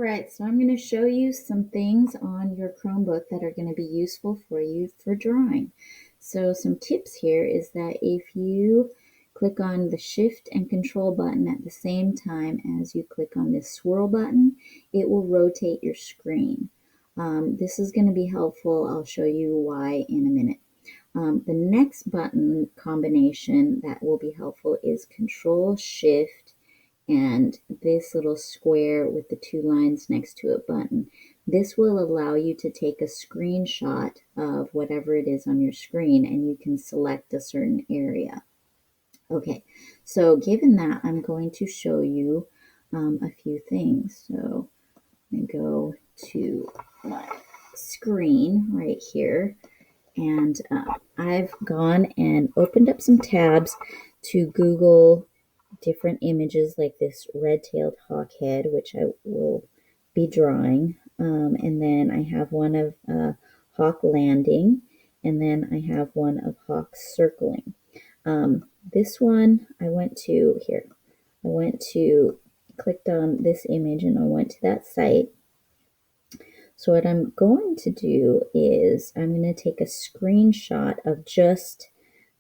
right, so I'm going to show you some things on your Chromebook that are going to be useful for you for drawing. So some tips here is that if you click on the Shift and Control button at the same time as you click on this swirl button, it will rotate your screen. This is going to be helpful. I'll show you why in a minute. The next button combination that will be helpful is Control Shift and this little square with the two lines next to it button. This will allow you to take a screenshot of whatever it is on your screen and you can select a certain area. Okay, so given that, I'm going to show you a few things. So I'm going to go to my screen right here, and I've gone and opened up some tabs to Google different images like this red-tailed hawk head, which I will be drawing. And then I have one of hawk landing, and then I have one of hawk circling. This one I went to here. I went to clicked on this image and I went to that site. So what I'm going to do is I'm going to take a screenshot of just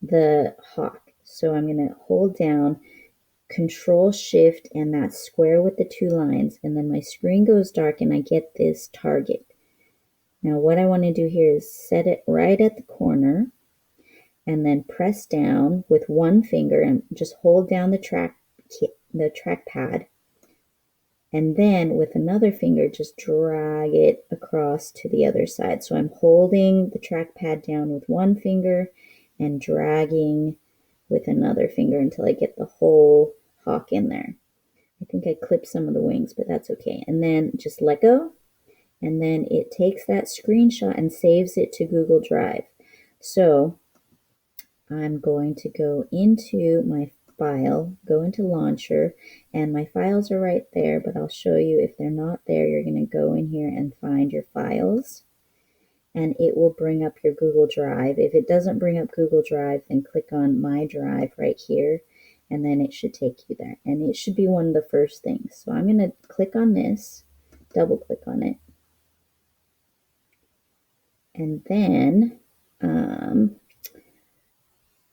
the hawk. So I'm going to hold down Control Shift and that square with the two lines, and then my screen goes dark and I get this target. Now what I want to do here is set it right at the corner and then press down with one finger and just hold down the trackpad, and then with another finger just drag it across to the other side. So I'm holding the trackpad down with one finger and dragging with another finger until I get the whole hawk in there. I think I clipped some of the wings, but that's okay. And then just let go, and then it takes that screenshot and saves it to Google Drive. So I'm going to go into my file, go into Launcher, and my files are right there, but I'll show you if they're not there, you're going to go in here and find your files, and it will bring up your Google Drive. If it doesn't bring up Google Drive, then click on My Drive right here, and then it should take you there. And it should be one of the first things. So I'm going to click on this, double click on it, and then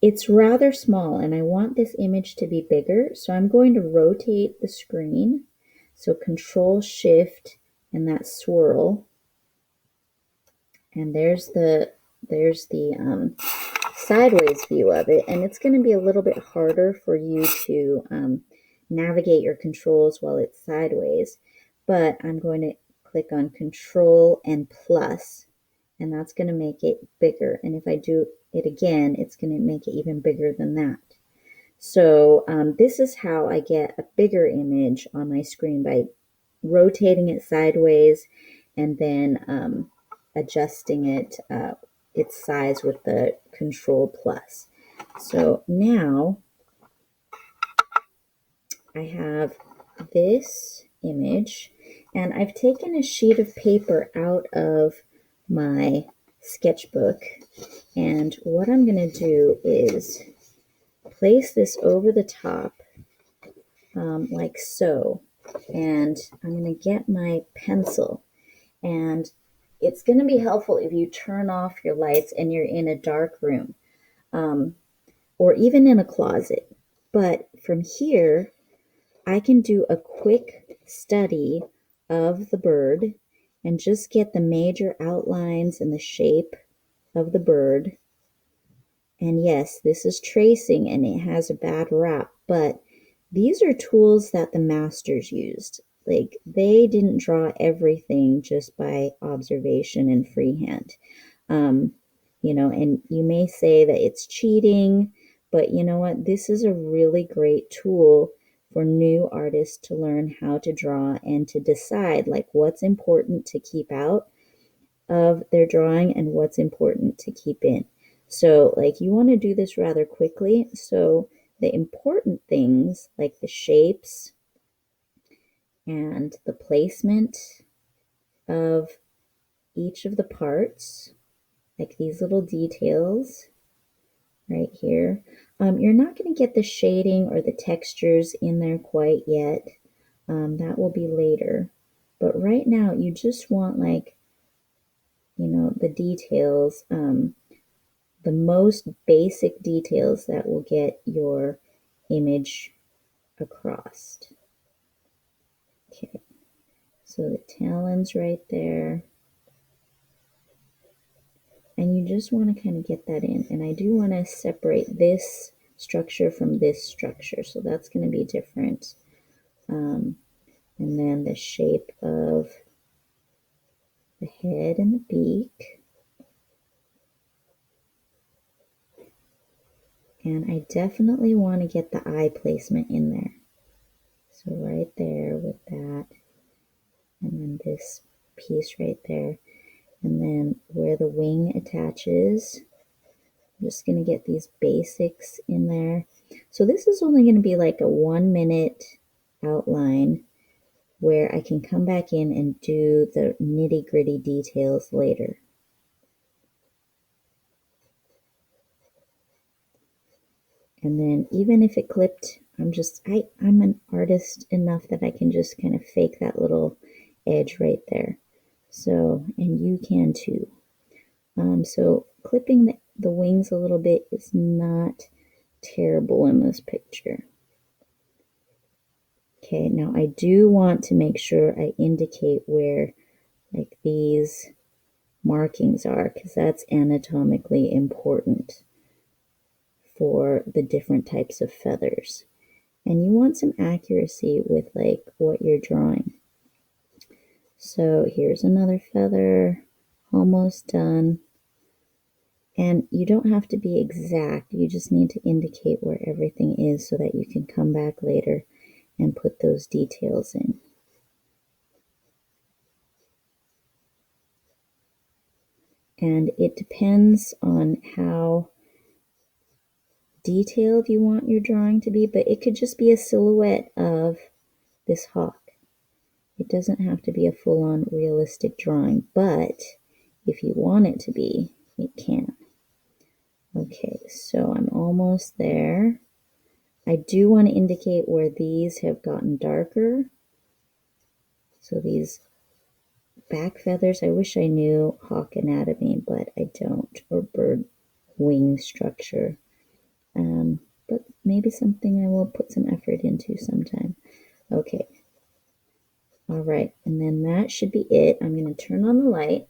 it's rather small and I want this image to be bigger, so I'm going to rotate the screen. So Control Shift and that swirl, and there's the sideways view of it, and it's going to be a little bit harder for you to navigate your controls while it's sideways, but I'm going to click on Control and plus, and that's going to make it bigger. And if I do it again, it's going to make it even bigger than that. So this is how I get a bigger image on my screen, by rotating it sideways and then adjusting it its size with the Control plus. So now I have this image, and I've taken a sheet of paper out of my sketchbook, and what I'm going to do is place this over the top like so, and I'm going to get my pencil, and it's going to be helpful if you turn off your lights and you're in a dark room, or even in a closet. But from here, I can do a quick study of the bird and just get the major outlines and the shape of the bird. And yes, this is tracing and it has a bad rap, but these are tools that the masters used. Like, they didn't draw everything just by observation and freehand. And you may say that it's cheating, but you know what? This is a really great tool for new artists to learn how to draw and to decide like what's important to keep out of their drawing and what's important to keep in. So like, you want to do this rather quickly. So the important things like the shapes and the placement of each of the parts, like these little details right here. You're not going to get the shading or the textures in there quite yet. That will be later. But right now you just want like, the details, the most basic details that will get your image across. Okay, so the talon's right there. And you just want to kind of get that in. And I do want to separate this structure from this structure. So that's going to be different. And then the shape of the head and the beak. And I definitely want to get the eye placement in there. So right there with that. And then this piece right there. And then where the wing attaches, I'm just going to get these basics in there. So this is only going to be like a 1 minute outline where I can come back in and do the nitty gritty details later. And then even if it clipped, I'm an artist enough that I can just kind of fake that little edge right there. So, and you can too. So clipping the wings a little bit is not terrible in this picture. Okay, now I do want to make sure I indicate where like these markings are, because that's anatomically important for the different types of feathers. And you want some accuracy with like what you're drawing. So here's another feather, almost done. And you don't have to be exact, you just need to indicate where everything is so that you can come back later and put those details in. And it depends on how detailed you want your drawing to be, but it could just be a silhouette of this hawk. It doesn't have to be a full-on realistic drawing, but if you want it to be, it can. Okay, so I'm almost there. I do want to indicate where these have gotten darker. So these back feathers, I wish I knew hawk anatomy, but I don't, or bird wing structure. But maybe something I will put some effort into sometime. Okay. All right, and then that should be it. I'm going to turn on the light,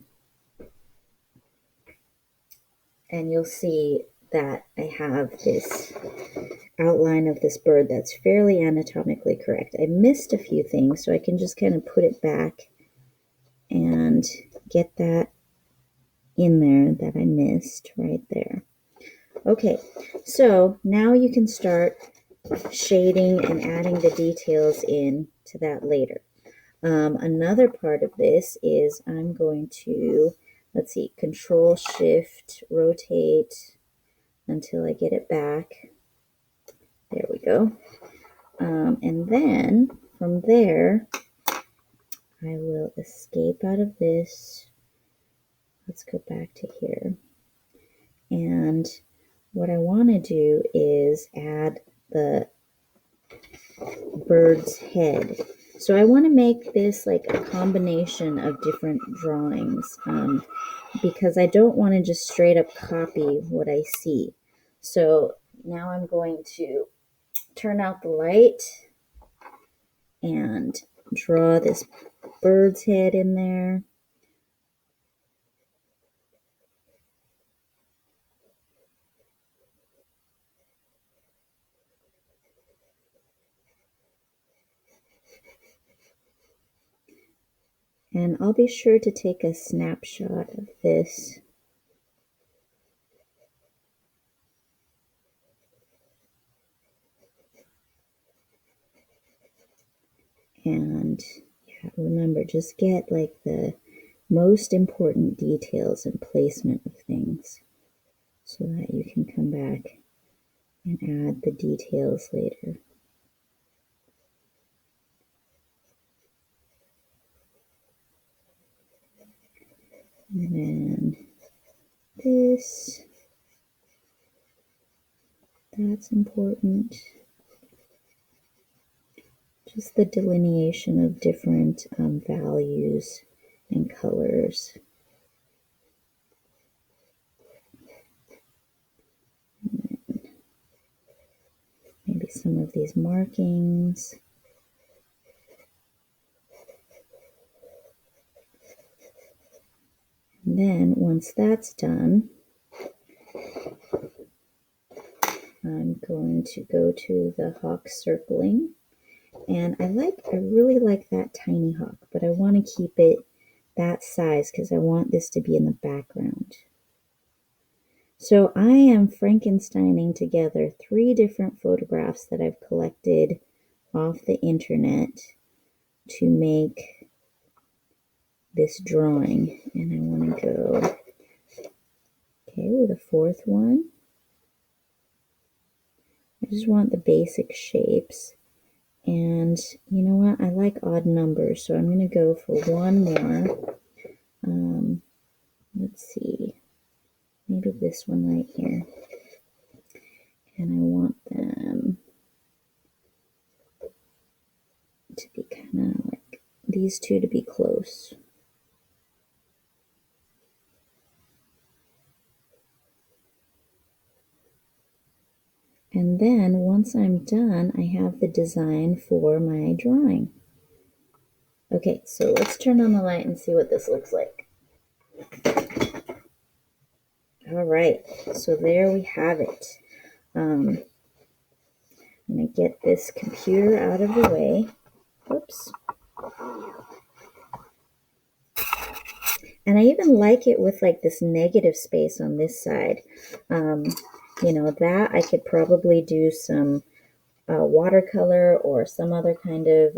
and you'll see that I have this outline of this bird that's fairly anatomically correct. I missed a few things, so I can just kind of put it back and get that in there that I missed right there. Okay, so now you can start shading and adding the details in to that later. Another part of this is I'm going to, let's see, Control Shift, rotate until I get it back. There we go. And then from there, I will escape out of this. Let's go back to here. And what I want to do is add the bird's head. So I want to make this like a combination of different drawings because I don't want to just straight up copy what I see. So now I'm going to turn out the light and draw this bird's head in there. And I'll be sure to take a snapshot of this. And yeah, remember, just get like the most important details and placement of things so that you can come back and add the details later. And then this, that's important. just the delineation of different values and colors. Maybe some of these markings. And then once that's done, I'm going to go to the hawk circling. And I really like that tiny hawk, but I want to keep it that size because I want this to be in the background. So I am Frankensteining together 3 different photographs that I've collected off the internet to make this drawing. And I want to go, okay, with a 4th one. I just want the basic shapes. And you know what? I like odd numbers, so I'm going to go for one more. Let's see. Maybe this one right here. And I want them to be kind of like these two to be close. And then once I'm done, I have the design for my drawing. Okay, so let's turn on the light and see what this looks like. All right, so there we have it. I'm going to get this computer out of the way. Oops. And I even like it with like this negative space on this side. You know, that I could probably do some watercolor or some other kind of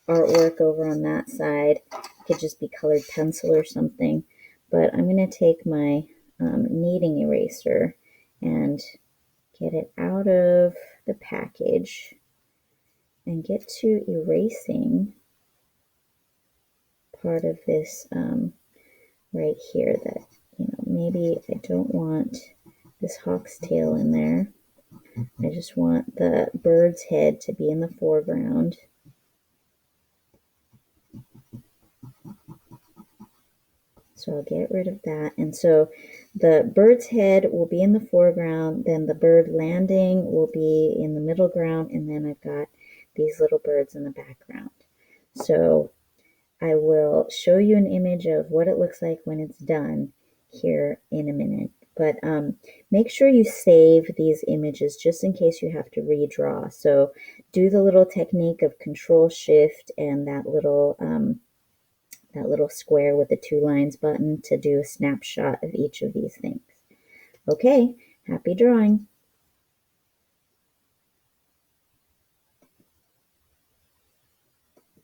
artwork over on that side. It could just be colored pencil or something. But I'm going to take my kneading eraser and get it out of the package and get to erasing part of this right here that, you know, maybe I don't want this hawk's tail in there. I just want the bird's head to be in the foreground. So I'll get rid of that. And so the bird's head will be in the foreground, then the bird landing will be in the middle ground, and then I've got these little birds in the background. So I will show you an image of what it looks like when it's done here in a minute. But make sure you save these images just in case you have to redraw. So do the little technique of Control-Shift and that little square with the 2 lines button to do a snapshot of each of these things. Okay, happy drawing.